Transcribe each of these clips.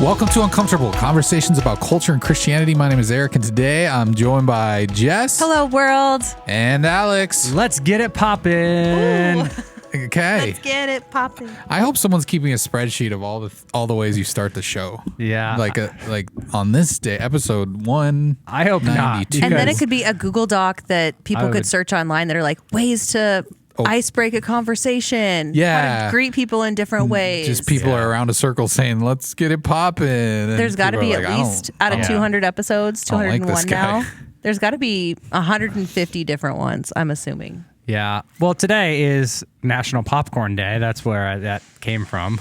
Welcome to Uncomfortable, conversations about culture and Christianity. My name is Eric, and today I'm joined by Jess. Hello, world. And Alex. Let's get it poppin'. Okay. Let's get it popping. I hope someone's keeping a spreadsheet of all the ways you start the show. Yeah. Like on this day, episode 1. I hope not. And then it could be a Google Doc that people could search online that are like ways to ice break a conversation. Yeah. How to greet people in different ways. Just people are around a circle saying, let's get it popping. There's got to be at least out of 200 episodes, 201 now. There's got to be 150 different ones, I'm assuming. Yeah. Well, today is National Popcorn Day. That's where that came from.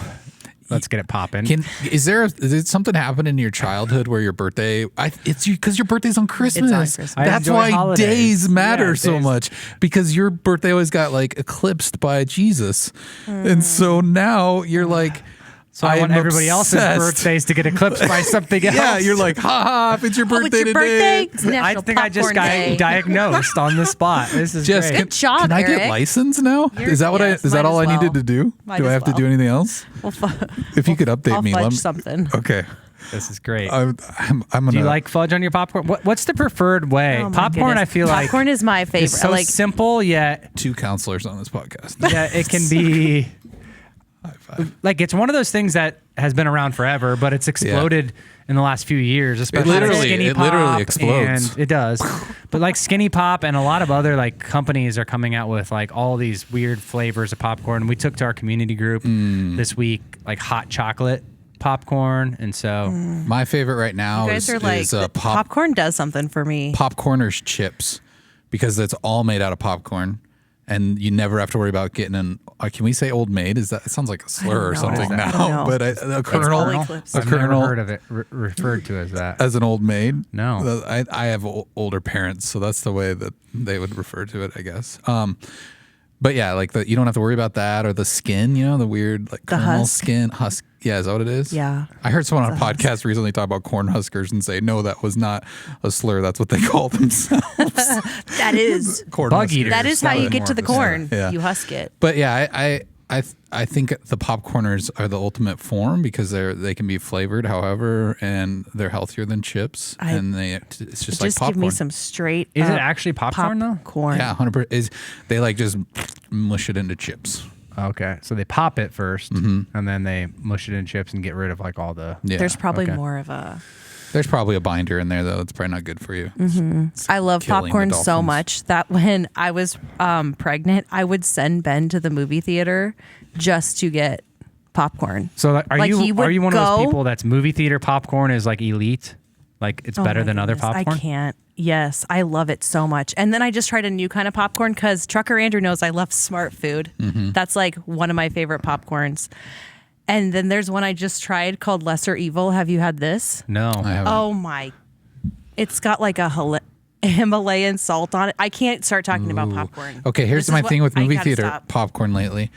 Let's get it popping. Did something happen in your childhood where your birthday? It's because your birthday's on Christmas. It's on Christmas. That's why days matter so much, because your birthday always got like eclipsed by Jesus, and so now you're like. So I want everybody else's birthdays to get eclipsed by something else. Yeah, you're like, ha, if it's your birthday today. I think I just got diagnosed on the spot. This is Jess, great. Good job, Can I get Eric. licensed now? Is that all I needed to do? Do I have to do anything else? If you could update me, I'll fudge something. Okay. This is great. I'm gonna. Do you like fudge on your popcorn? What's the preferred way? Oh, popcorn, I feel like popcorn is my favorite. It's so simple yet 2 counselors on this podcast. Yeah, it can be. Like, it's one of those things that has been around forever, but it's exploded in the last few years, especially Skinny Pop. It literally explodes. And it does. But like Skinny Pop and a lot of other like companies are coming out with like all these weird flavors of popcorn. We took to our community group this week like hot chocolate popcorn, and so my favorite right now is popcorn does something for me. Popcorners chips, because it's all made out of popcorn. And you never have to worry about getting an. Can we say Old Maid? It sounds like a slur or something now. But a kernel. I've never heard of it referred to as that. As an Old Maid? No. I have older parents, so that's the way that they would refer to it, I guess. But yeah, like you don't have to worry about that, or the skin. The weird like kernel skin husk. Yeah, is that what it is? Yeah. I heard someone on a podcast recently talk about Cornhuskers and say, no, that was not a slur. That's what they call themselves. That is bug eaters. That is how you get to the corn. Yeah. You husk it. But yeah, I think the popcorners are the ultimate form, because they can be flavored however, and they're healthier than chips, it's just like popcorn. Give me some straight. Is it actually popcorn though? Corn. Yeah, 100%. They like just mush it into chips. Okay, so they pop it first, and then they mush it in chips and get rid of like all the. Yeah. There's probably more of a. There's probably a binder in there though. It's probably not good for you. I love popcorn so much that when I was pregnant, I would send Ben to the movie theater just to get popcorn. So are you one of those people that's movie theater popcorn is like elite? Like it's better than other popcorn? I can't. Yes, I love it so much. And then I just tried a new kind of popcorn because Trucker Andrew knows I love Smart Food. That's like one of my favorite popcorns. And then there's one I just tried called Lesser Evil. Have you had this? No. I haven't. Oh my. It's got like a Himalayan salt on it. I can't start talking about popcorn. Okay, here's my thing with movie theater popcorn lately.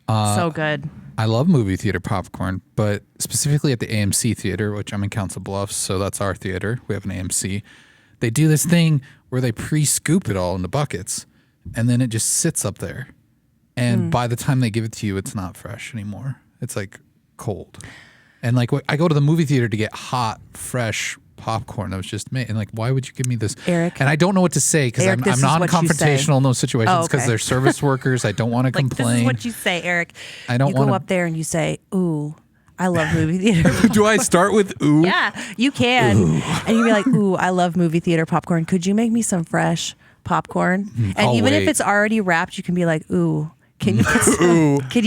So good. I love movie theater popcorn, but specifically at the AMC theater, which I'm in Council Bluffs, so that's our theater. We have an AMC. They do this thing where they pre-scoop it all into buckets, and then it just sits up there. And by the time they give it to you, it's not fresh anymore. It's like cold. And like I go to the movie theater to get hot, fresh popcorn that was just made. And like, why would you give me this? Eric. And I don't know what to say, because I'm non-confrontational in those situations, because they're service workers. I don't want to complain. This is what you say, Eric. I don't want to go up there and you say, ooh, I love movie theater popcorn. Do I start with ooh? Yeah, you can. Ooh. And you'd be like, ooh, I love movie theater popcorn. Could you make me some fresh popcorn? And even if it's already wrapped, you can be like, ooh, can you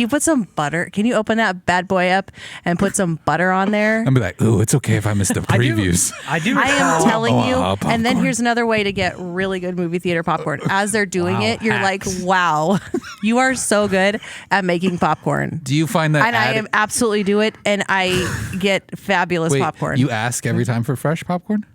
put some butter? Can you open that bad boy up and put some butter on there? And be like, ooh, it's okay if I missed the previews. I am telling you. And then here's another way to get really good movie theater popcorn. As they're doing it, you're like, wow, you are so good at making popcorn. Do you find that? And I absolutely do it, and I get fabulous popcorn. You ask every time for fresh popcorn?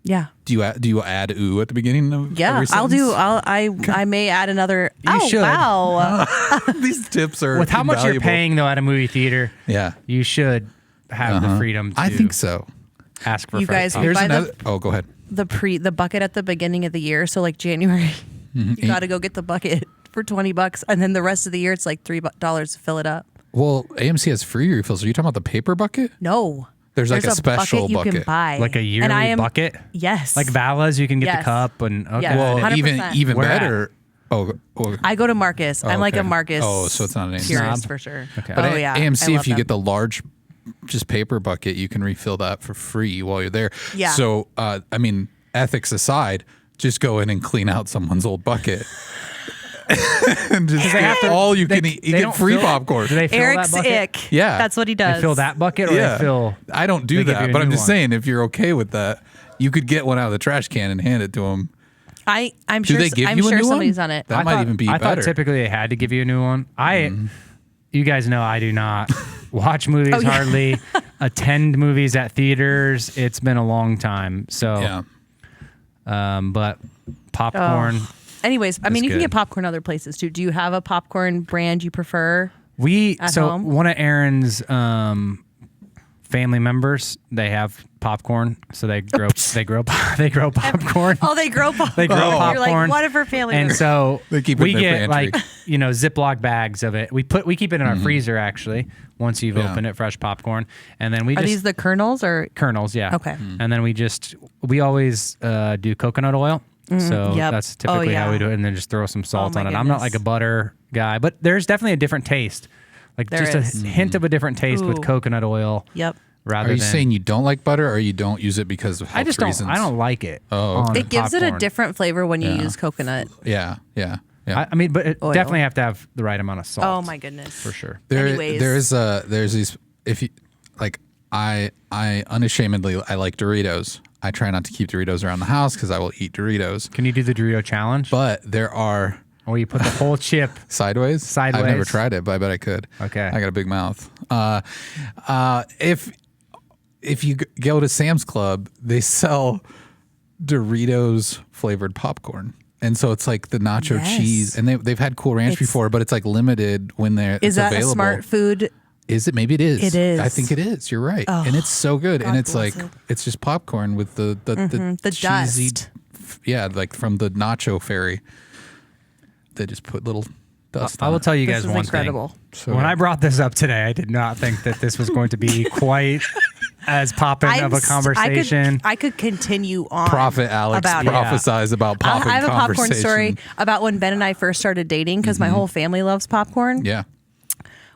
Yeah. Do you add ooh at the beginning of every sentence? I'll do. I may add another. You should. Wow. These tips are with how much invaluable. you're paying though at a movie theater. Yeah, you should have the freedom to. I think so. Ask for you guys. Here's another. Go ahead. The bucket at the beginning of the year. So like January, you got to go get the bucket for $20, and then the rest of the year it's like $3 to fill it up. Well, AMC has free refills. Are you talking about the paper bucket? No. There's like a special bucket you can bucket. buy. Like a yearly bucket? Yes. Like Vala's, you can get the Yes. cup and okay. Yes. Well, 100%. even Where better. I go to Marcus. I'm like okay. a Marcus. Oh, so it's not an AMC. purist Snob? for sure. Okay. But oh yeah. AMC, I if love you them. get the large, just paper bucket, you can refill that for free while you're there. Yeah. So, I mean, ethics aside, just go in and clean out someone's old bucket. And just get all you can eat. You get free popcorn. Do they fill Eric's that bucket? ick. Yeah. That's what he does. They fill that bucket or they fill... I don't do they give you that, a but I'm new just one? saying, if you're okay with that, you could get one out of the trash can and hand it to them. I'm Do sure. they give I'm you a sure new somebody's one? on it. That I might thought- even be I better. thought typically they had to give you a new one. You guys know I do not watch movies yeah. hardly, attend movies at theaters. It's been a long time. So, but popcorn. Anyways, I mean, you can good. get popcorn other places too. Do you have a popcorn brand you prefer? At home? One of Aaron's family members, they have popcorn, so they grow popcorn. Oh, they grow popcorn. They grow popcorn. You're like, what if her family? And members- so They keep it we in their get pantry. like Ziploc bags of it. We keep it in our freezer actually. Once you've opened it, fresh popcorn, and then we are just these the kernels or? kernels, yeah. Okay. And then we always do coconut oil. So Yep. that's typically how we yeah. do it, and then just throw some salt my on it. I'm not goodness. like a butter guy, but there's definitely a different taste, like There just is. a hint of a different taste with Ooh. coconut oil. Yep. Rather Are you than saying you don't like butter, or you don't use it because of health I just don't. reasons? I don't like it. Oh, on It gives it a popcorn. different flavor when you use coconut. Yeah. I mean, but it Oil. definitely have to have the right amount of salt. Oh my goodness. for sure. Anyways. There's these, if you like, I unashamedly I like Doritos. I try not to keep Doritos around the house because I will eat Doritos. Can you do the Dorito challenge? But there are Or you put the whole chip. sideways. I've never Sideways. tried it, but I bet I could. Okay. I got a big mouth. If you go to Sam's Club, they sell Doritos flavored popcorn. And so it's like the nacho Yes. cheese, and they've had Cool Ranch It's- before, but it's like limited when Is it's that available. a smart food? Is it? Maybe it is. It is. I think it is. You're right, and it's so good. God and it's bless like it. it's just popcorn with the cheesy, dust. yeah, like from the nacho ferry. They just put little dust. I on will it. tell you This guys is one incredible. thing. So When I brought this up today, I did not think that this was going to be quite as poppin' of a conversation. I could continue on. Prophet Alex about it. prophesies about popping I have a popcorn conversation. story about when Ben and I first started dating because my whole family loves popcorn. Yeah.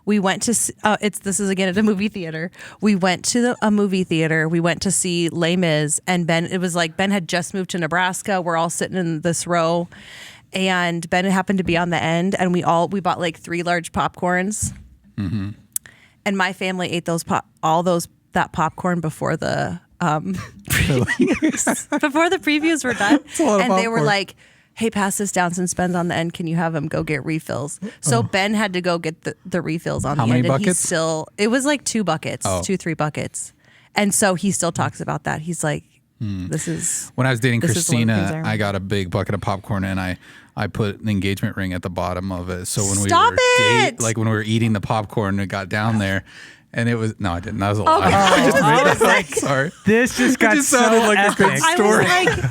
We went to this is again at a movie theater. We went to a movie theater. We went to see Les Mis, and Ben. It was like Ben had just moved to Nebraska. We're all sitting in this row, and Ben happened to be on the end, and we bought like 3 large popcorns, and my family ate that popcorn before the before the previews were done, a lot of and they were popcorn. like, hey, pass this down since Ben's on the end. Can you have him go get refills? So Ben had to go get the refills on How the many end. And buckets? it was like 2 buckets, Oh. 3 buckets. And so he still talks about that. He's like, this is, When I was dating This is one of the things I Christina, remember. I got a big bucket of popcorn, and I put an engagement ring at the bottom of it. So when Stop we were it! like when we were eating the popcorn, it got down there, and it was no, I didn't. That was a lie. Okay. I just made that like- up. Sorry. This just got just so sounded like a good epic. I story. was like,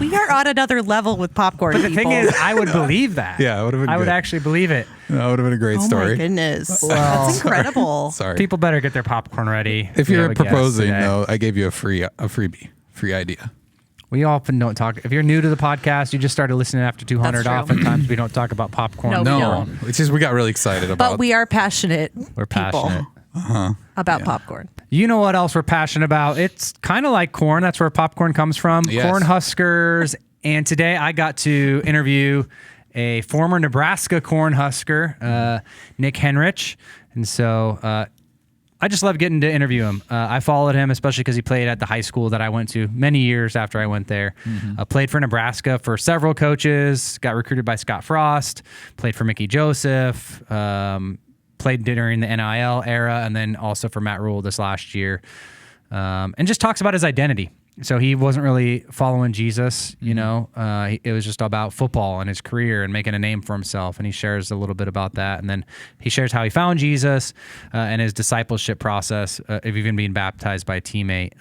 we are on another level with popcorn. But the thing is, I would believe that. Yeah, it would've been I would good. actually believe it. That would have been a great oh story. my goodness. Well, That's incredible. Sorry. People better get their popcorn ready. If We you're have a guest proposing, today. though, I gave you a freebie, free idea. We often don't talk. If you're new to the podcast, you just started listening after 200. That's true. Oftentimes, we don't talk about popcorn. No, we No, don't. it's just we got really excited about. But we are passionate We're people passionate. about popcorn. You know what else we're passionate about? It's kind of like corn. That's where popcorn comes from. Yes. Cornhuskers. And today I got to interview a former Nebraska Cornhusker, Nick Henrich. And so I just love getting to interview him. I followed him, especially because he played at the high school that I went to many years after I went there. Played for Nebraska for several coaches, got recruited by Scott Frost, played for Mickey Joseph, played during the NIL era, and then also for Matt Rule this last year. And just talks about his identity. So he wasn't really following Jesus, you know. It was just about football and his career and making a name for himself. And he shares a little bit about that. And then he shares how he found Jesus and his discipleship process of even being baptized by a teammate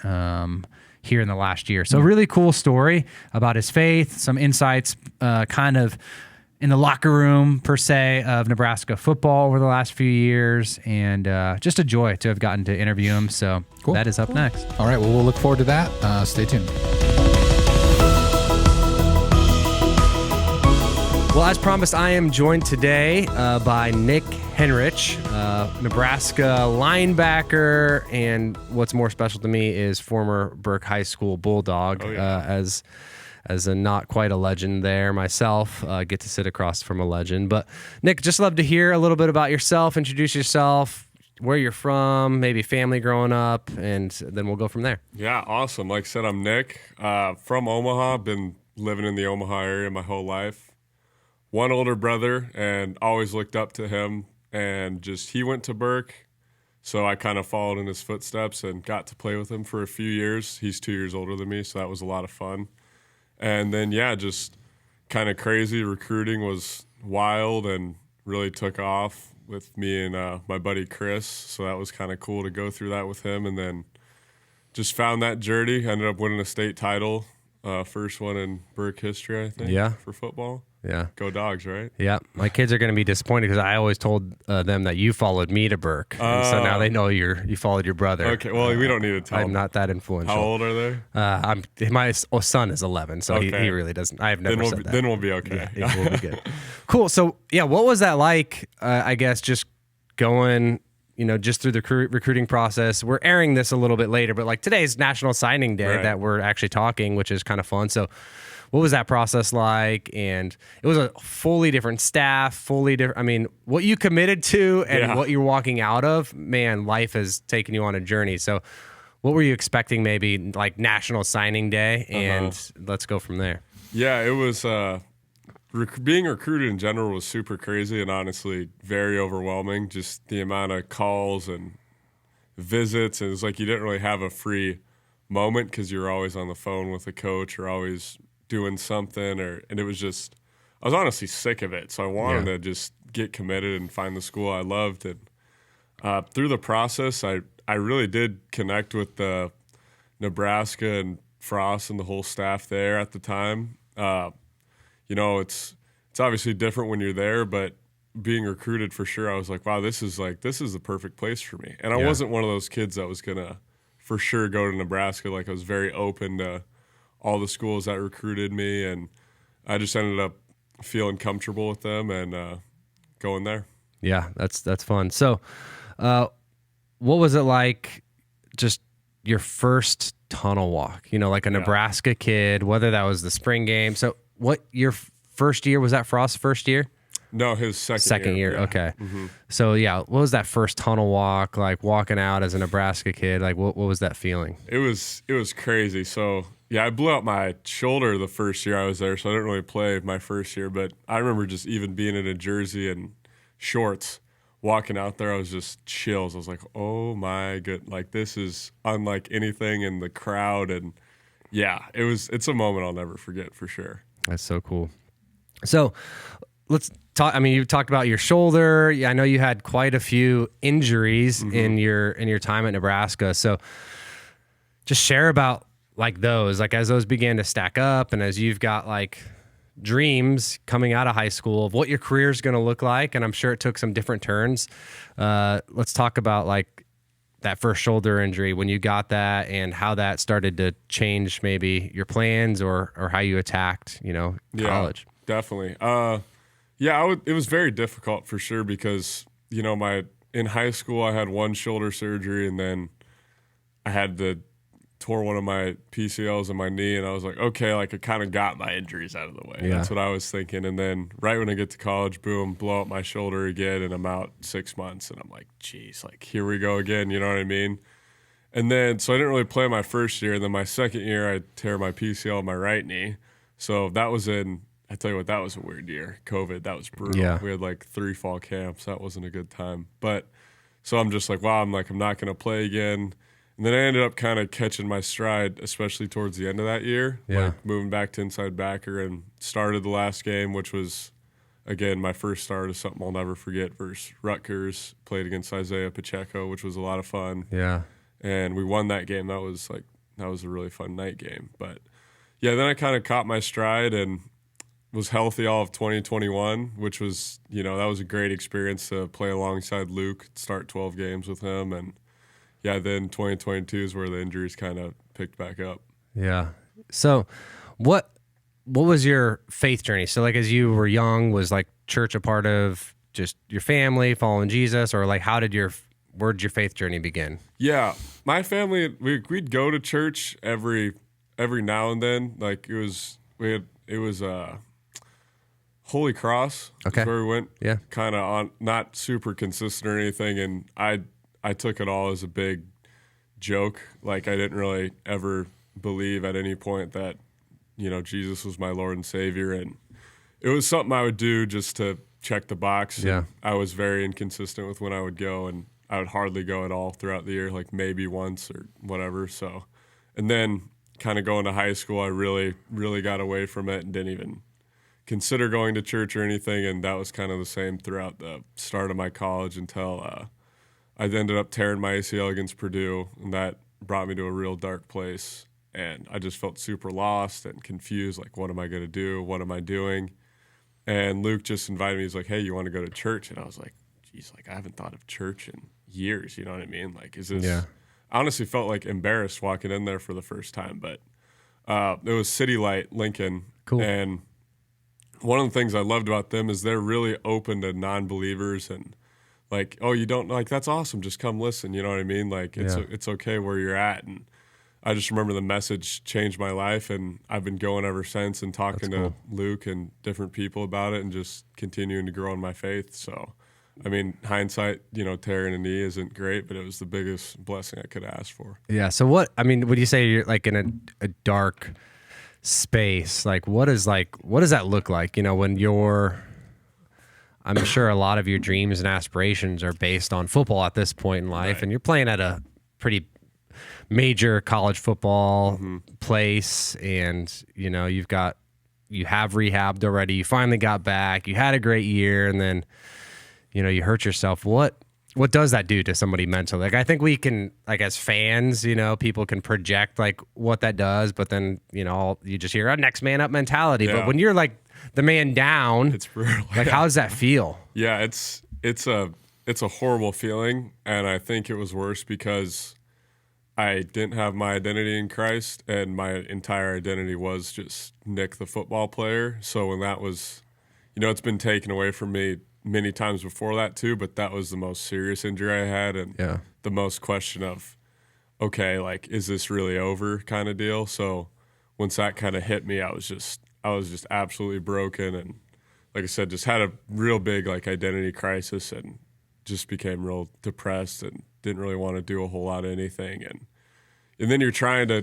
here in the last year. So really cool story about his faith, some insights, kind of in the locker room, per se, of Nebraska football over the last few years, and just a joy to have gotten to interview him. So Cool. that is up next. All right, well, we'll look forward to that. Stay tuned. Well, as promised, I am joined today by Nick Henrich, Nebraska linebacker, and what's more special to me is former Burke High School Bulldog. Oh, yeah. As a not quite a legend there myself, get to sit across from a legend. But Nick, just love to hear a little bit about yourself. Introduce yourself, where you're from, maybe family growing up, and then we'll go from there. Yeah, awesome. Like I said, I'm Nick from Omaha. Been living in the Omaha area my whole life. One older brother, and always looked up to him. And just he went to Burke, so I kind of followed in his footsteps and got to play with him for a few years. He's 2 years older than me, so that was a lot of fun. And then, yeah, just kind of crazy. Recruiting was wild and really took off with me and my buddy Chris. So that was kind of cool to go through that with him. And then just found that journey. Ended up winning a state title, first one in Burke history, I think, for football. Yeah. Go Dogs, right? Yeah. My kids are going to be disappointed because I always told them that you followed me to Burke. And so now they know you followed your brother. Okay, well, we don't need to tell I'm them. not that influential. How old are they? My son is 11, so he really doesn't. I have never said that. Then we'll be okay. Yeah, we'll be good. Cool. So, yeah, what was that like, I guess, just going, just through the recruiting process? We're airing this a little bit later, but like today's National Signing Day that we're actually talking, which is kind of fun. So what was that process like? And it was a fully different staff, fully different. I mean, what you committed to and what you're walking out of, man, life has taken you on a journey. So what were you expecting maybe like National Signing Day? And let's go from there. Yeah, it was being recruited in general was super crazy and honestly very overwhelming. Just the amount of calls and visits. And it's like you didn't really have a free moment because you were always on the phone with a coach or always doing something. And it was just, I was honestly sick of it. So I wanted to just get committed and find the school I loved. And through the process, I really did connect with the Nebraska and Frost and the whole staff there at the time. It's obviously different when you're there, but being recruited for sure, I was like, wow, this is the perfect place for me. And I wasn't one of those kids that was gonna for sure go to Nebraska. Like I was very open to all the schools that recruited me, and I just ended up feeling comfortable with them and going there. Yeah, that's fun. So, what was it like? Just your first tunnel walk? Like a Nebraska kid, whether that was the spring game. So, what your first year was that? Frost's first year? No, his second year. Yeah. Okay. Mm-hmm. So what was that first tunnel walk like? Walking out as a Nebraska kid, like what was that feeling? It was crazy. So yeah, I blew out my shoulder the first year I was there, so I didn't really play my first year. But I remember just even being in a jersey and shorts, walking out there, I was just chills. I was like, oh my good, like this is unlike anything in the crowd, and yeah, it's a moment I'll never forget for sure. That's so cool. So let's talk. I mean, you talked about your shoulder. Yeah, I know you had quite a few injuries in your time at Nebraska. So just share about like those, like as those began to stack up, and as you've got like dreams coming out of high school of what your career is going to look like. And I'm sure it took some different turns. Let's talk about like that first shoulder injury, when you got that and how that started to change maybe your plans or how you attacked, college. Yeah, definitely. It was very difficult for sure because, in high school I had one shoulder surgery and then I had tore one of my PCLs in my knee, and I was like, okay, like I kind of got my injuries out of the way. Yeah. That's what I was thinking. And then right when I get to college, boom, blow up my shoulder again, and I'm out 6 months. And I'm like, geez, like here we go again. You know what I mean? And then, so I didn't really play my first year. And then my second year, I tear my PCL in my right knee. So that was I tell you what, that was a weird year. COVID, that was brutal. Yeah. We had like 3 fall camps. That wasn't a good time. But so I'm just like, wow, I'm not going to play again. And then I ended up kind of catching my stride, especially towards the end of that year, like moving back to inside backer, and started the last game, which was, again, my first start is something I'll never forget, versus Rutgers. Played against Isaiah Pacheco, which was a lot of fun. Yeah. And we won that game. That was a really fun night game. But, yeah, then I kind of caught my stride, and was healthy all of 2021, which was, that was a great experience to play alongside Luke, start 12 games with him. And yeah, then 2022 is where the injuries kind of picked back up. Yeah. So what was your faith journey? So like as you were young, was like church a part of just your family following Jesus, or like where did your faith journey begin? Yeah, my family, we'd go to church every now and then. Like it was Holy Cross. Okay. Is where we went. Yeah. Kind of on, not super consistent or anything, and I took it all as a big joke. Like I didn't really ever believe at any point that Jesus was my Lord and Savior, and it was something I would do just to check the box. Yeah. I was very inconsistent with when I would go, and I would hardly go at all throughout the year, like maybe once or whatever. So, and then kind of going to high school, I really, really got away from it and didn't even consider going to church or anything. And that was kind of the same throughout the start of my college until I ended up tearing my ACL against Purdue, and that brought me to a real dark place. And I just felt super lost and confused, like, what am I going to do? What am I doing? And Luke just invited me. He's like, hey, you want to go to church? And I was like, geez, like I haven't thought of church in years. You know what I mean? Like, is this? Yeah. I honestly felt like embarrassed walking in there for the first time, but it was City Light Lincoln. Cool. And one of the things I loved about them is they're really open to non-believers and like, oh, you don't like, that's awesome. Just come listen. You know what I mean? Like it's okay where you're at. And I just remember the message changed my life, and I've been going ever since and talking to Luke and different people about it and just continuing to grow in my faith. So, I mean, hindsight, tearing a knee isn't great, but it was the biggest blessing I could ask for. Yeah. So would you say you're like in a dark space? Like what does that look like? When I'm sure a lot of your dreams and aspirations are based on football at this point in life, right, and you're playing at a pretty major college football place, and you have rehabbed already. You finally got back. You had a great year, and then you hurt yourself. What does that do to somebody mentally? Like I think we can, like as fans, people can project like what that does, but then you just hear a next man up mentality. Yeah. But when you're like the man down, it's brutal. Like how does that feel? Yeah, it's a horrible feeling, and I think it was worse because I didn't have my identity in Christ, and my entire identity was just Nick, the football player. So when that was, it's been taken away from me many times before that too, but that was the most serious injury I had, and the most question of, okay, like, is this really over kind of deal? So once that kind of hit me, I was just absolutely broken, and like I said, just had a real big like identity crisis, and just became real depressed and didn't really want to do a whole lot of anything. And then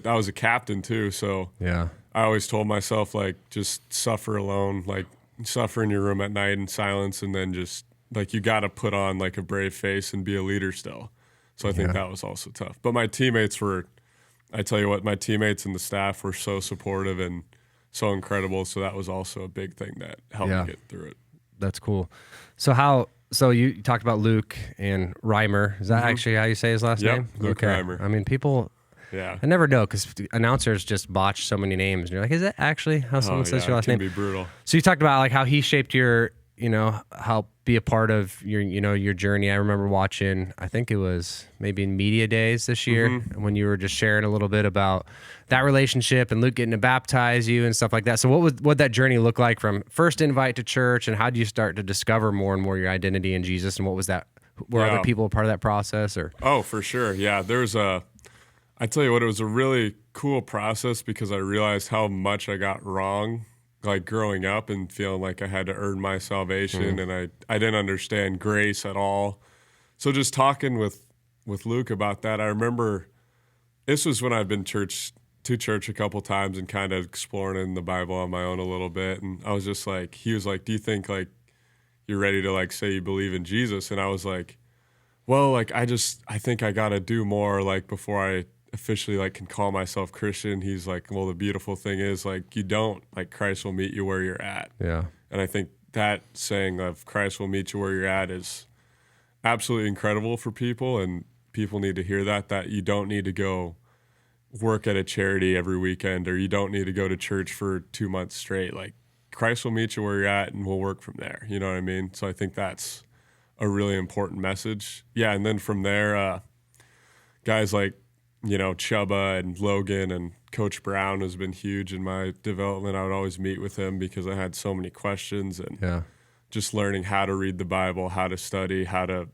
I was a captain too, so I always told myself like, just suffer alone, like suffer in your room at night in silence, and then just like you got to put on like a brave face and be a leader still. So I think that was also tough. But my teammates I tell you what, my teammates and the staff were so supportive and so incredible. So that was also a big thing that helped me get through it. That's cool. So you talked about Luke and Reimer. Is that actually how you say his last name? Luke Reimer. I mean, people, I never know because announcers just botch so many names. And you're like, is that actually how someone says your last name? It can be brutal. So you talked about like how he shaped your, help be a part of your, your journey. I remember watching, I think it was maybe in media days this year when you were just sharing a little bit about that relationship and Luke getting to baptize you and stuff like that. So what that journey look like from first invite to church, and how do you start to discover more and more your identity in Jesus? And what was that? Were other people a part of that process? Or Oh, for sure. Yeah. I tell you what, it was a really cool process because I realized how much I got wrong, like growing up and feeling like I had to earn my salvation, and I didn't understand grace at all. So just talking with Luke about that, I remember this was when I'd been to church a couple times and kind of exploring in the Bible on my own a little bit. And I was just like, he was like, do you think like you're ready to like say you believe in Jesus? And I was like, well, like I think I got to do more like before I officially like can call myself Christian. He's like, well, the beautiful thing is like, you don't, like Christ will meet you where you're at. Yeah. And I think that saying of Christ will meet you where you're at is absolutely incredible for people, and people need to hear that you don't need to go work at a charity every weekend, or you don't need to go to church for 2 months straight. Like Christ will meet you where you're at, and we'll work from there. You know what I mean? So I think that's a really important message. Yeah, and then from there, guys like, Chubba and Logan and Coach Brown has been huge in my development. I would always meet with him because I had so many questions, and just learning how to read the Bible, how to study, how to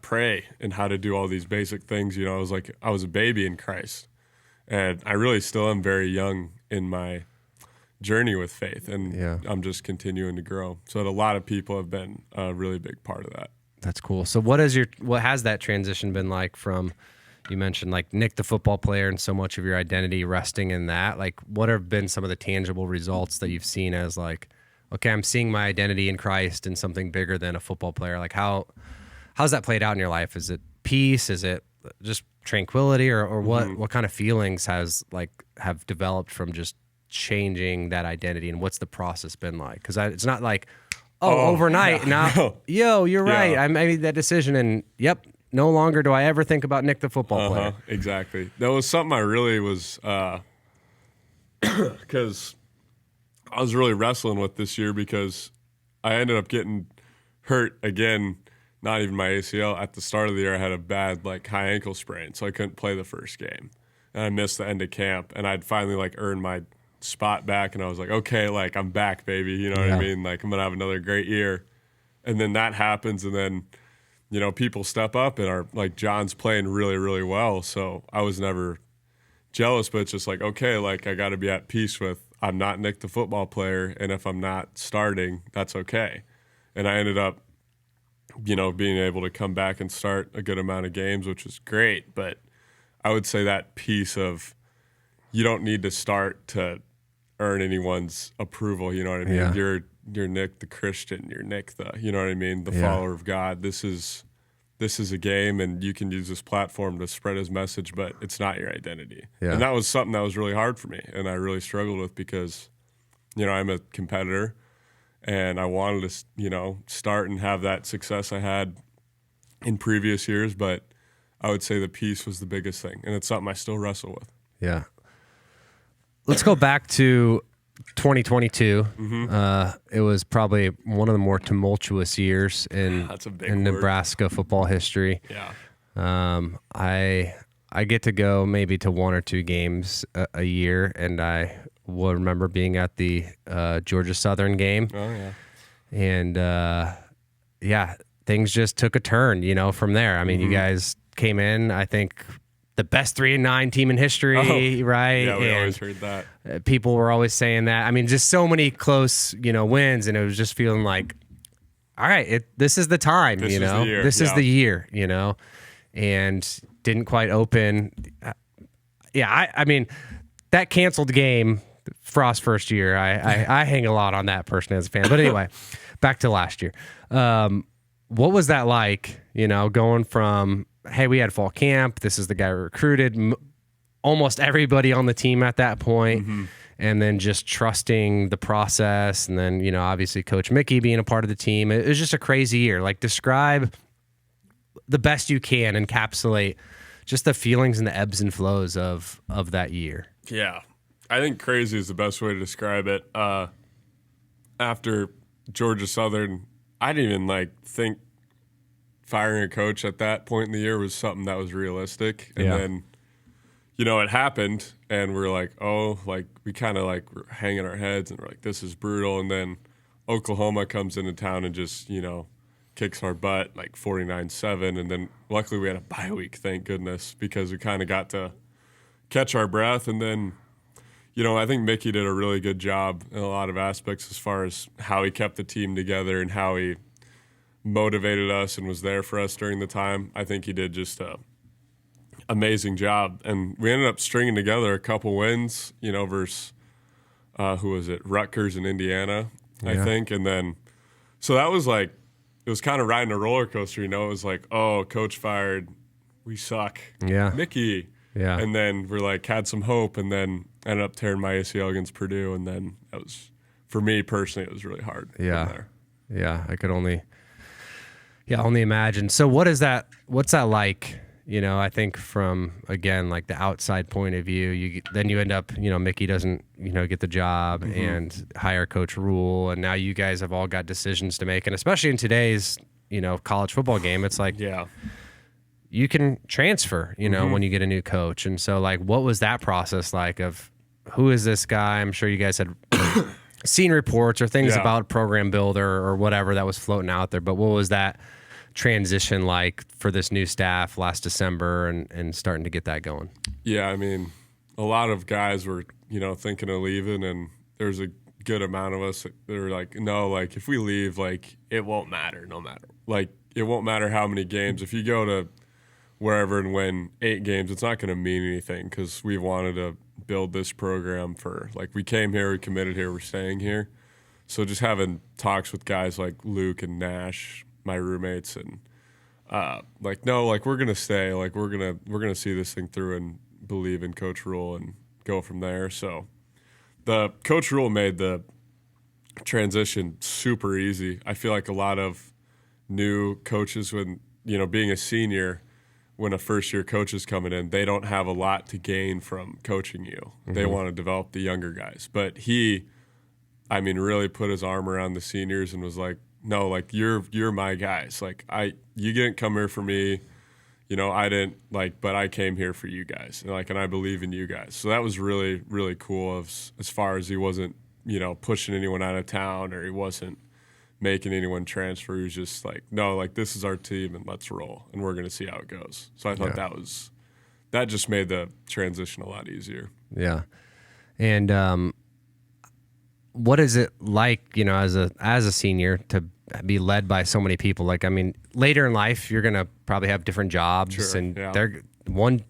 pray, and how to do all these basic things. I was a baby in Christ, and I really still am very young in my journey with faith, and I'm just continuing to grow. So a lot of people have been a really big part of that. That's cool. So what has that transition been like from, you mentioned like Nick, the football player, and so much of your identity resting in that? Like, what have been some of the tangible results that you've seen as like, okay, I'm seeing my identity in Christ and something bigger than a football player? Like how's that played out in your life? Is it peace? Is it just tranquility, or what kind of feelings have developed from just changing that identity, and what's the process been like? Because it's not like, overnight now, you're right. I made that decision, and no longer do I ever think about Nick the football player. Exactly. That was something I really was, because I was really wrestling with this year, because I ended up getting hurt again. Not even my ACL. At the start of the year, I had a bad high ankle sprain, so I couldn't play the first game, and I missed the end of camp. And I'd finally earned my spot back, and I was like, okay, I'm back, baby. You know what I mean? I'm gonna have another great year. And then that happens, and then people step up and are John's playing really, really well. So I was never jealous, but it's just okay, I got to be at peace with, I'm not Nick the football player, and if I'm not starting, that's okay. And I ended up being able to come back and start a good amount of games, which was great. But I would say that piece of, you don't need to start to earn anyone's approval. You know what I mean? Yeah. You're Nick the Christian. You're Nick the, you know what I mean? The follower of God. This is a game, and you can use this platform to spread his message, but it's not your identity. Yeah. And that was something that was really hard for me, and I really struggled with, because, I'm a competitor, and I wanted to, start and have that success I had in previous years. But I would say the peace was the biggest thing, and it's something I still wrestle with. Yeah. Let's go back to 2022. It was probably one of the more tumultuous years in Nebraska football history. Yeah. I get to go maybe to one or two games a year, and I will remember being at the Georgia Southern game. Oh, yeah. And, things just took a turn, from there. I mean, you guys came in, I think, the best 3-9 team in history, right? Yeah, we always heard that. People were always saying that. I mean, just so many close, wins, and it was just feeling like, all right, this is the time, This is the year. This is the year, and didn't quite open. I mean, that canceled game, Frost's first year, I hang a lot on that personally as a fan. But anyway, back to last year. What was that like, going from, hey, we had fall camp, this is the guy we recruited, almost everybody on the team at that point, and then just trusting the process, and then, obviously Coach Mickey being a part of the team. It was just a crazy year. Describe the best you can, encapsulate just the feelings and the ebbs and flows of that year. Yeah. I think crazy is the best way to describe it. After Georgia Southern, I didn't even think firing a coach at that point in the year was something that was realistic. And then, it happened, and we're we kind of were hanging our heads, and we're this is brutal. And then Oklahoma comes into town and just, kicks our butt 49-7. And then luckily we had a bye week, thank goodness, because we kind of got to catch our breath. And then, I think Mickey did a really good job in a lot of aspects as far as how he kept the team together and how he motivated us and was there for us during the time. I think he did just an amazing job. And we ended up stringing together a couple wins, versus, who was it? Rutgers and Indiana, I think. And then, so that was it was kind of riding a roller coaster, It was oh, coach fired, we suck. Yeah. Mickey. Yeah. And then we're had some hope, and then ended up tearing my ACL against Purdue. And then that was, for me personally, it was really hard. Yeah. From there. Yeah. I could only imagine. So what's that like, I think from, again, like the outside point of view, then you end up, Mickey doesn't, get the job and hire Coach Rule. And now you guys have all got decisions to make. And especially in today's, college football game, it's like, you can transfer, when you get a new coach. And so, like, what was that process like of who is this guy? I'm sure you guys had seen reports or things about program builder or whatever that was floating out there. But what was that transition like for this new staff last December and starting to get that going? Yeah, I mean, a lot of guys were, thinking of leaving, and there's a good amount of us that were like, no, like, if we leave, like, it won't matter no matter. Like, it won't matter how many games. If you go to wherever and win 8 games, it's not going to mean anything because we wanted to build this program for, like, we came here, we committed here, we're staying here. So just having talks with guys like Luke and Nash, my roommates, and like, no, like, we're gonna stay, like, we're gonna see this thing through and believe in Coach Rule and go from there. So the Coach Rule made the transition super easy. I feel like a lot of new coaches, when being a senior, when a first year coach is coming in, they don't have a lot to gain from coaching you. They want to develop the younger guys, but he, I mean, really put his arm around the seniors and was like, no, like, you're my guys. Like, you didn't come here for me, I didn't, like, but I came here for you guys. And I believe in you guys. So that was really, really cool as far as he wasn't, pushing anyone out of town, or he wasn't making anyone transfer. He was just like, no, like, this is our team and let's roll and we're going to see how it goes. So I thought that just made the transition a lot easier. Yeah. And what is it like, as a senior to be led by so many people? Like, I mean, later in life, you're going to probably have different jobs, and they're one,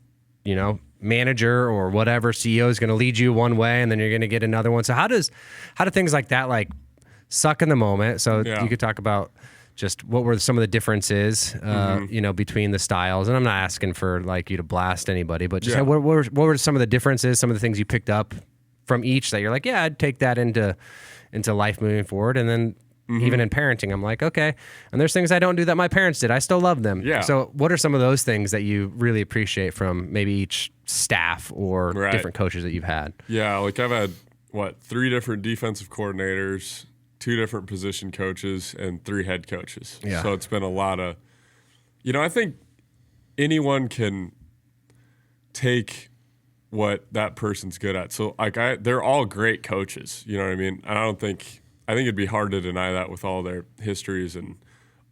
manager or whatever CEO is going to lead you one way, and then you're going to get another one. So how do things like that, like, suck in the moment? So you could talk about just what were some of the differences, between the styles. And I'm not asking for, like, you to blast anybody, but just what were some of the differences, some of the things you picked up from each that you're like, yeah, I'd take that into life moving forward. And then even in parenting, I'm like, okay, and there's things I don't do that my parents did. I still love them. Yeah. So what are some of those things that you really appreciate from maybe each staff or different coaches that you've had? Yeah, like, I've had, 3 different defensive coordinators, 2 different position coaches, and 3 head coaches. Yeah. So it's been a lot of, I think anyone can take what that person's good at. So, like, they're all great coaches. You know what I mean? I think it'd be hard to deny that with all their histories and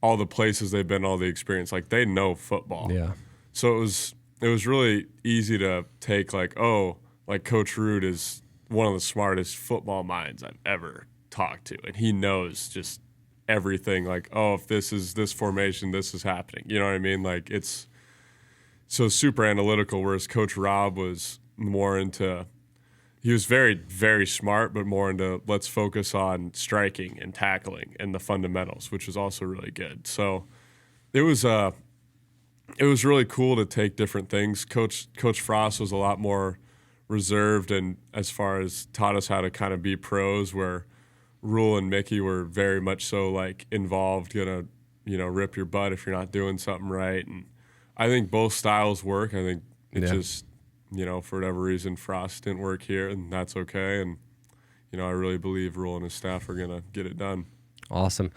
all the places they've been, all the experience. Like, they know football. Yeah. So it was really easy to take, like, oh, like, Coach Root is one of the smartest football minds I've ever talked to, and he knows just everything. Like, oh, if this is this formation, this is happening. You know what I mean? Like, it's so super analytical, whereas Coach Rob was more into, he was very, very smart, but more into, let's focus on striking and tackling and the fundamentals, which was also really good. So it was really cool to take different things. Coach Frost was a lot more reserved, and as far as taught us how to kind of be pros, where Rule and Mickey were very much so, like, involved, gonna, rip your butt if you're not doing something right. And I think both styles work. I think it's just, for whatever reason, Frost didn't work here, and that's okay. And, I really believe Rule and his staff are going to get it done. Awesome.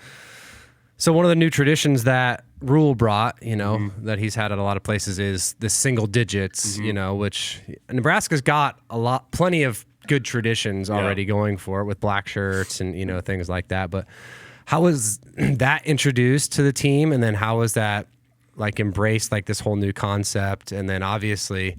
So one of the new traditions that Rule brought, that he's had at a lot of places is the single digits, which Nebraska's got plenty of good traditions already going for it with black shirts and, things like that. But how was that introduced to the team? And then how was that, like, embraced, like, this whole new concept? And then obviously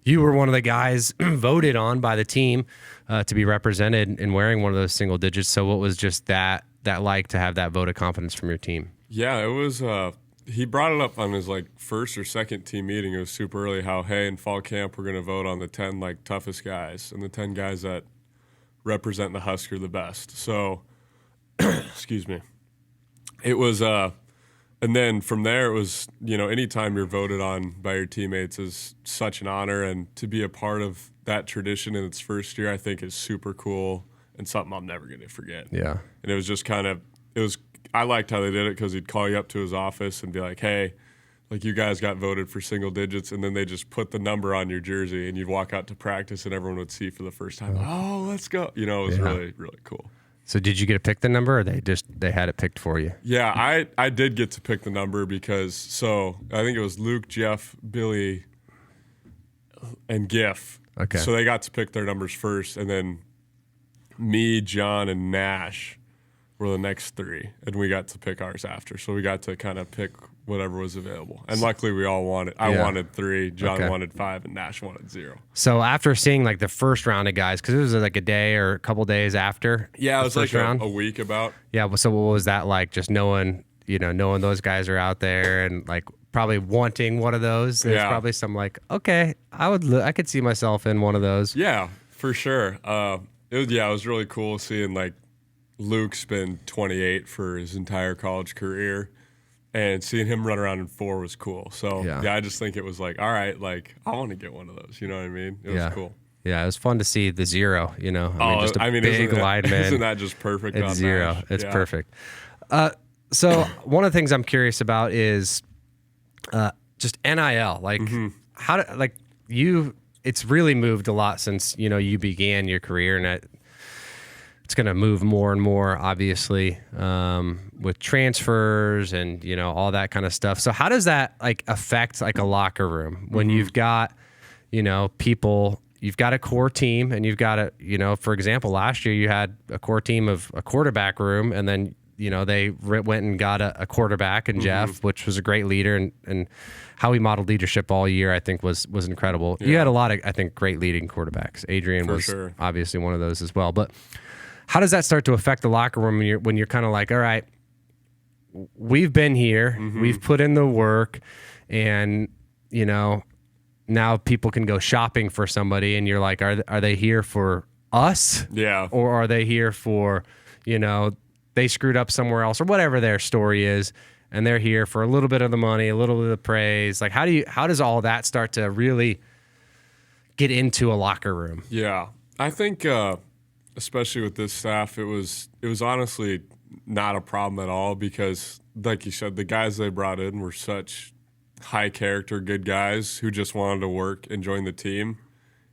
you were one of the guys voted on by the team to be represented in wearing one of those single digits. So what was just that like to have that vote of confidence from your team? Yeah, it was, he brought it up on his, like, first or second team meeting. It was super early how, hey, in fall camp, we're going to vote on the 10, like, toughest guys and the 10 guys that represent the Husker the best. So, excuse me. It was, and then from there, it was, anytime you're voted on by your teammates is such an honor. And to be a part of that tradition in its first year, I think is super cool and something I'm never going to forget. Yeah. And it was just I liked how they did it because he'd call you up to his office and be like, hey, like you guys got voted for single digits, and then they just put the number on your jersey, and you'd walk out to practice, and everyone would see for the first time, oh, let's go. You know, it was really, really cool. So did you get to pick the number, or they had it picked for you? Yeah, I did get to pick the number because I think it was Luke, Jeff, Billy, and Giff. Okay. So they got to pick their numbers first, and then me, John, and Nash were the next three, and we got to pick ours after. So we got to kind of pick whatever was available. And luckily we all wanted. I wanted 3, John wanted 5, and Nash wanted 0. So after seeing like the first round of guys, because it was like a day or a couple days after. Yeah, it was like round. a week about. Yeah. So what was that like? Just knowing those guys are out there and like probably wanting one of those. There's probably some like, okay, I could see myself in one of those. Yeah, for sure. It was really cool seeing like Luke's been 28 for his entire college career, and seeing him run around in 4 was cool. So I just think it was like, all right, like I want to get one of those. You know what I mean? It was cool. Yeah, it was fun to see the 0. You know, just a big lineman. Isn't that just perfect? It's on 0. Nash? It's perfect. So one of the things I'm curious about is just NIL. Like it's really moved a lot since you began your career, and it's going to move more and more, obviously, with transfers and all that kind of stuff. So how does that like affect like a locker room when you've got people? You've got a core team, and you've got for example, last year you had a core team of a quarterback room, and then they went and got a quarterback in Jeff, which was a great leader, and how he modeled leadership all year, I think was incredible. Yeah. You had a lot of, I think, great leading quarterbacks. Adrian was obviously one of those as well. But how does that start to affect the locker room when you're kind of like, all right, we've been here, we've put in the work, and now people can go shopping for somebody, and you're like, are they here for us? Yeah. Or are they here for they screwed up somewhere else, or whatever their story is, and they're here for a little bit of the money, a little bit of the praise? Like, how does all that start to really get into a locker room? Yeah, I think especially with this staff, it was honestly not a problem at all, because like you said, the guys they brought in were such high character, good guys who just wanted to work and join the team.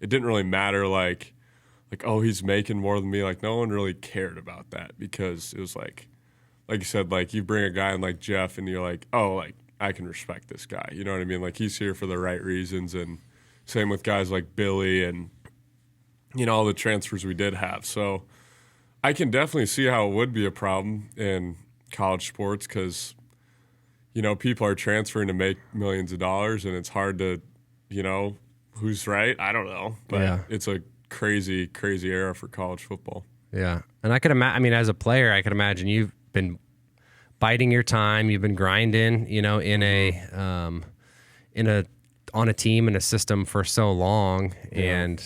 It didn't really matter like, oh, he's making more than me. Like, no one really cared about that, because it was like you said, like you bring a guy in like Jeff, and you're like, oh, like I can respect this guy. You know what I mean? Like he's here for the right reasons. And same with guys like Billy and all the transfers we did have. So I can definitely see how it would be a problem in college sports, because people are transferring to make millions of dollars, and it's hard to who's right. I don't know, but it's a crazy era for college football. Yeah. And I could imagine, I mean, as a player, I could imagine you've been biding your time, you've been grinding, on a team, in a system for so long. And,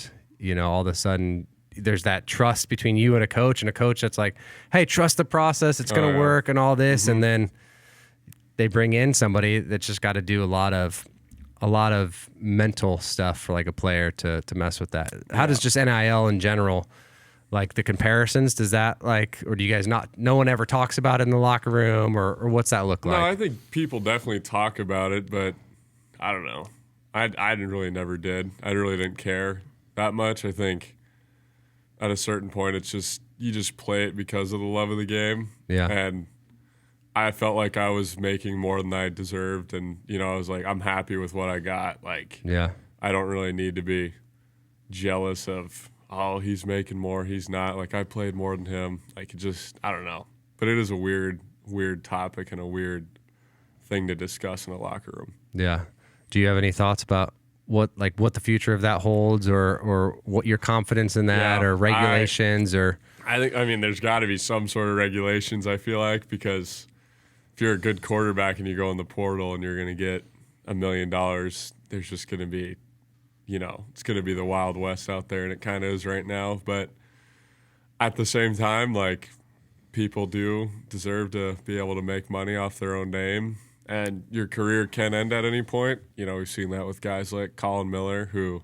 all of a sudden there's that trust between you and a coach that's like, hey, trust the process. It's going to work and all this. And then they bring in somebody that's just got to do a lot of mental stuff for like a player to mess with that. How does just NIL in general, like the comparisons, does that or do you guys no one ever talks about it in the locker room, or what's that look like? No, I think people definitely talk about it, but I don't know. I really never did. I really didn't care that much. I think at a certain point, it's just, you just play it because of the love of the game. Yeah. And I felt like I was making more than I deserved, and I was like, I'm happy with what I got. Like, I don't really need to be jealous of, oh, he's making more, he's not. Like, I played more than him. Like, I don't know. But it is a weird topic and a weird thing to discuss in a locker room. Yeah. Do you have any thoughts about what the future of that holds, or what your confidence in that, or regulations, or? I think there's got to be some sort of regulations, I feel like, because if you're a good quarterback and you go in the portal and you're going to get $1 million, there's just going to be, it's going to be the Wild West out there, and it kind of is right now. But at the same time, like, people do deserve to be able to make money off their own name, and your career can end at any point. We've seen that with guys like Colin Miller, who,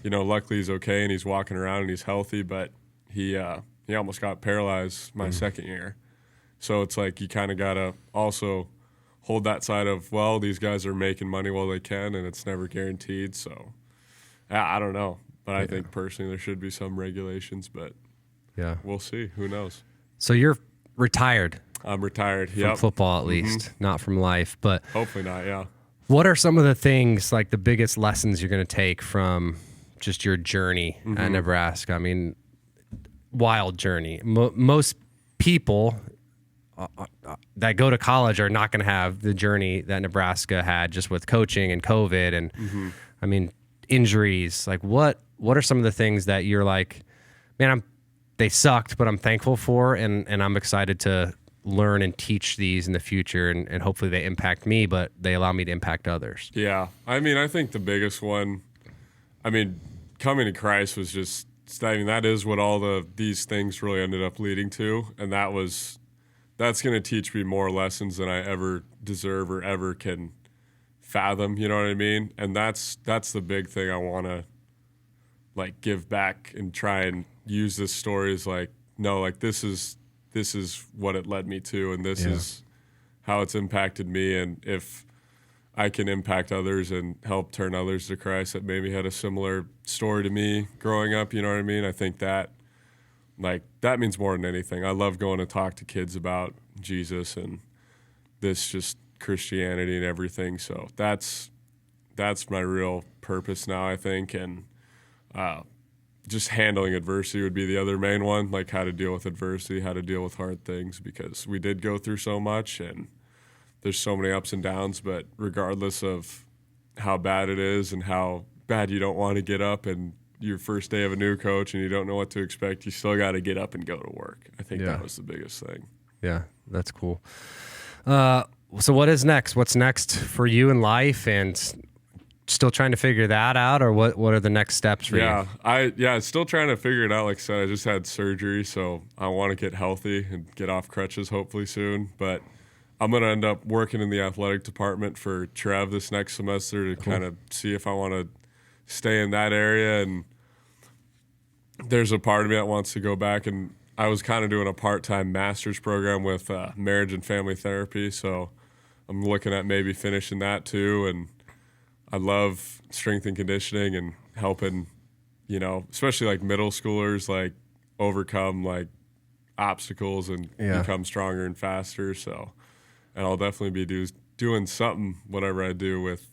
luckily he's okay and he's walking around and he's healthy, but he almost got paralyzed my second year. So it's like you kind of got to also hold that side of, well, these guys are making money while they can, and it's never guaranteed. So, I don't know. But I think personally there should be some regulations, but we'll see. Who knows? So you're retired. I'm retired. From football, at least, not from life. But hopefully not. Yeah. What are some of the things, like the biggest lessons you're going to take from just your journey at Nebraska? I mean, wild journey. Most people that go to college are not going to have the journey that Nebraska had, just with coaching and COVID and I mean injuries. Like what are some of the things that you're like, man, they sucked, but I'm thankful for, and I'm excited to learn and teach these in the future, and hopefully they impact me, but they allow me to impact others. Yeah. I mean, I think the biggest one, I mean, coming to Christ was just, I mean, that is what all these things really ended up leading to, and that's going to teach me more lessons than I ever deserve or ever can fathom, you know what I mean? And that's the big thing I want to like give back and try and use this story as like, no, like this is what it led me to, and this is how it's impacted me. And if I can impact others and help turn others to Christ that maybe had a similar story to me growing up, you know what I mean? I think that means more than anything. I love going to talk to kids about Jesus and this just Christianity and everything. So that's my real purpose now, I think. And just handling adversity would be the other main one, like how to deal with adversity, how to deal with hard things, because we did go through so much and there's so many ups and downs. But regardless of how bad it is and how bad you don't want to get up and your first day of a new coach and you don't know what to expect, you still got to get up and go to work. I think that was the biggest thing. Yeah, that's cool. So what is next? What's next for you in life, and still trying to figure that out, or what are the next steps for you? Still trying to figure it out. Like I said, I just had surgery, so I want to get healthy and get off crutches hopefully soon. But I'm going to end up working in the athletic department for Trev this next semester to kind of see if I want to stay in that area. And there's a part of me that wants to go back, and I was kind of doing a part-time master's program with marriage and family therapy, so I'm looking at maybe finishing that too. And I love strength and conditioning and helping, you know, especially like middle schoolers, like overcome like obstacles and become stronger and faster. So, and I'll definitely be doing something, whatever I do, with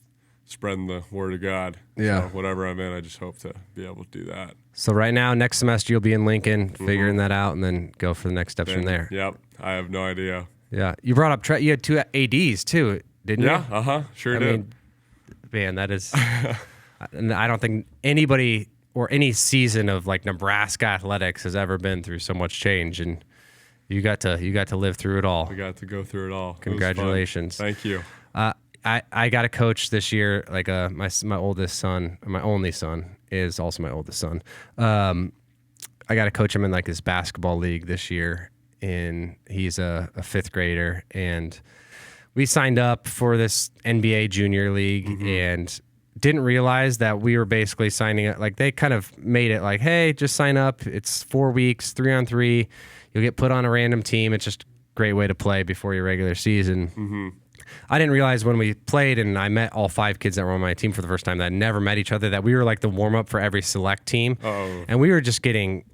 spreading the word of God. So whatever I'm in, I just hope to be able to do that. So right now, next semester, you'll be in Lincoln, figuring that out, and then go for the next steps from there. Yep. I have no idea. Yeah. You brought up, you had 2 ADs too, didn't you? Yeah. Sure did. Mean, man, that is, I don't think anybody or any season of like Nebraska athletics has ever been through so much change, and you got to live through it all. We got to go through it all. Congratulations. Thank you. I got a coach this year, like my oldest son, my only son is also my oldest son. I got to coach him in like this basketball league this year, and he's a 5th grader, and we signed up for this NBA junior league and didn't realize that we were basically signing it. Like they kind of made it like, hey, just sign up. It's 4 weeks, 3-on-3. You'll get put on a random team. It's just a great way to play before your regular season. I didn't realize when we played and I met all 5 kids that were on my team for the first time that never met each other, that we were like the warm up for every select team. And we were just getting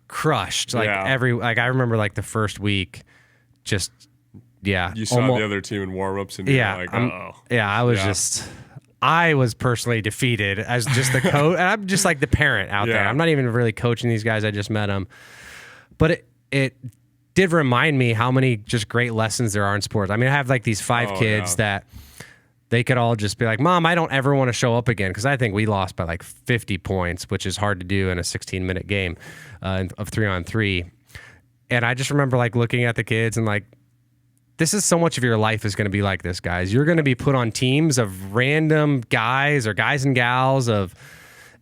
crushed. Like I remember like the first week, just, you saw the other team in warm-ups and you're like, I was personally defeated as just the coach. And I'm just like the parent out there. I'm not even really coaching these guys. I just met them. But it did remind me how many just great lessons there are in sports. I mean, I have like these 5 kids that they could all just be like, Mom, I don't ever want to show up again. Because I think we lost by like 50 points, which is hard to do in a 16-minute game of 3-on-3. And I just remember like looking at the kids and like, this is so much of your life is going to be like this, guys. You're going to be put on teams of random guys or guys and gals and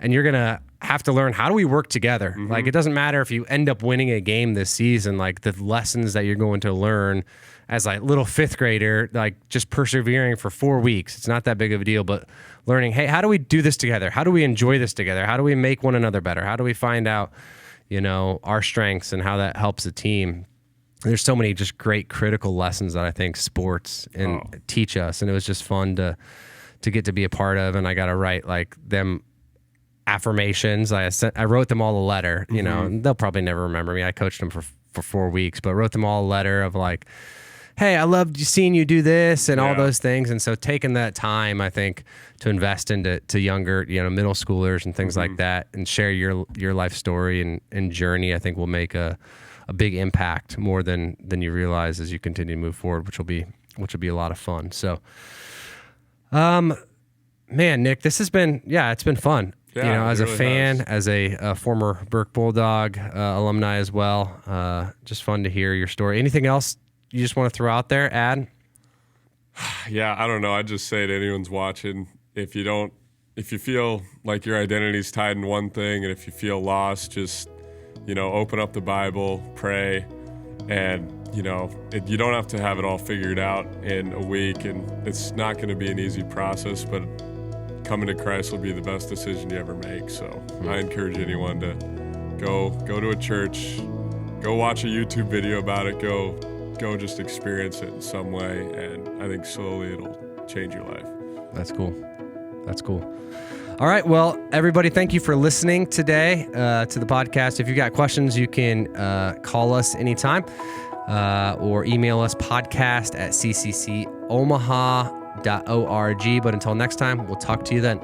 you're going to have to learn, how do we work together? Like, it doesn't matter if you end up winning a game this season, like the lessons that you're going to learn as like little 5th grader, like just persevering for 4 weeks. It's not that big of a deal, but learning, hey, how do we do this together? How do we enjoy this together? How do we make one another better? How do we find out, our strengths and how that helps the team? there's so many just great critical lessons that I think sports and teach us. And it was just fun to get to be a part of. And I got to write like them affirmations. I wrote them all a letter, you know, and they'll probably never remember me. I coached them for 4 weeks, but wrote them all a letter of like, hey, I loved seeing you do this and all those things. And so taking that time, I think, to invest into younger, you know, middle schoolers and things like that, and share your life story and journey, I think will make a big impact more than you realize as you continue to move forward, which will be a lot of fun. So, man, Nick, this has been, it's been fun. Yeah, you know, as a really fan, has. as a former Burke Bulldog alumni as well, just fun to hear your story. Anything else you just want to throw out there, add? Yeah, I don't know. I'd just say to anyone's watching, if you feel like your identity's tied in one thing, and if you feel lost, just, you know, open up the Bible, pray, and, you know, you don't have to have it all figured out in a week, and it's not going to be an easy process, but coming to Christ will be the best decision you ever make. So I encourage anyone to go to a church, go watch a YouTube video about it, go just experience it in some way, and I think slowly it'll change your life. That's cool. All right, well, everybody, thank you for listening today to the podcast. If you've got questions, you can call us anytime or email us podcast@cccomaha.org. But until next time, we'll talk to you then.